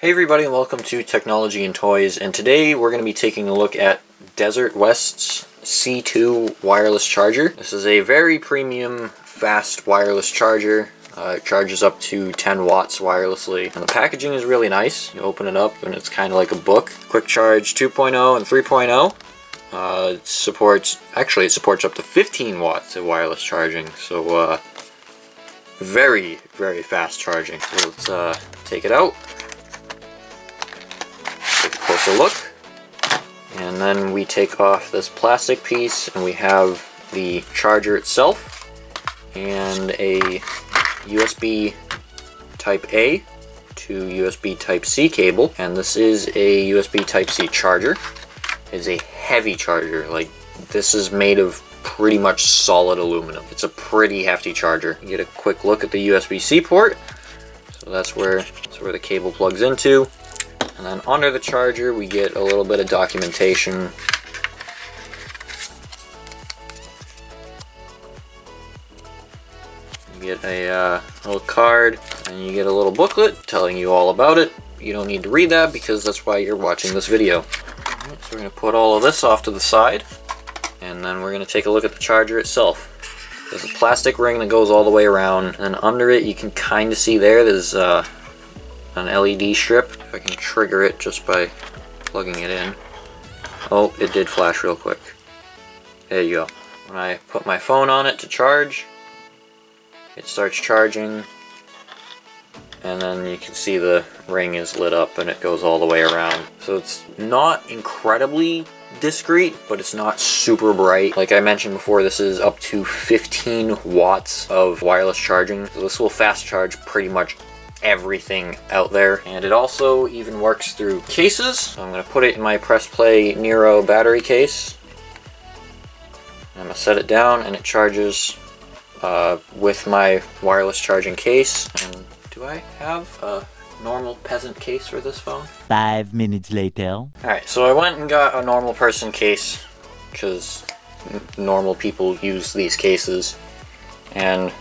Hey everybody, and welcome to Technology and Toys, and today we're going to be taking a look at Desertwest's C2 wireless charger. This is a very premium, fast wireless charger. It charges up to 10 watts wirelessly, and the packaging is really nice. You open it up and it's kind of like a book. Quick Charge 2.0 and 3.0. It supports up to 15 watts of wireless charging, so very, very fast charging. So let's take it out. Take a closer look, and then we take off this plastic piece and we have the charger itself and a USB type A to USB type C cable, and this is a USB type C charger. It's a heavy charger. Like, this is made of pretty much solid aluminum. It's a pretty hefty charger. You get a quick look at the USB-C port. So that's where the cable plugs into. And then under the charger we get a little bit of documentation. You get a little card, and you get a little booklet telling you all about it. You don't need to read that because that's why you're watching this video. Alright, so we're going to put all of this off to the side, and then we're going to take a look at the charger itself. There's a plastic ring that goes all the way around, and under it you can kind of see there's an LED strip. If I can trigger it just by plugging it in. Oh, it did flash real quick. There you go. When I put my phone on it to charge, it starts charging, and then you can see the ring is lit up and it goes all the way around. So it's not incredibly discreet, but it's not super bright. Like I mentioned before, this is up to 15 watts of wireless charging. So this will fast charge pretty much everything out there, and it also even works through cases. So I'm going to put it in my Press Play Nero battery case. I'm going to set it down, and it charges with my wireless charging case. And do I have a normal peasant case for this phone? 5 minutes later. Alright, so I went and got a normal person case because normal people use these cases, and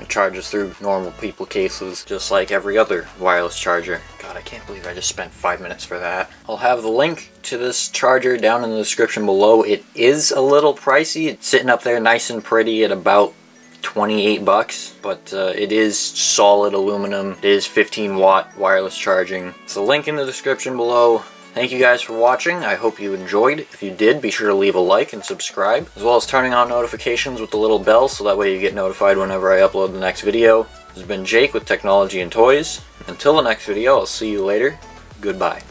it charges through normal people cases just like every other wireless charger. God, I can't believe I just spent 5 minutes for that. I'll have the link to this charger down in the description below. It is a little pricey. It's sitting up there nice and pretty at about 28 bucks, but it is solid aluminum. It is 15 watt wireless charging. So link in the description below. Thank you guys for watching. I hope you enjoyed. If you did, be sure to leave a like and subscribe, as well as turning on notifications with the little bell so that way you get notified whenever I upload the next video. This has been Jake with Technology and Toys. Until the next video, I'll see you later. Goodbye.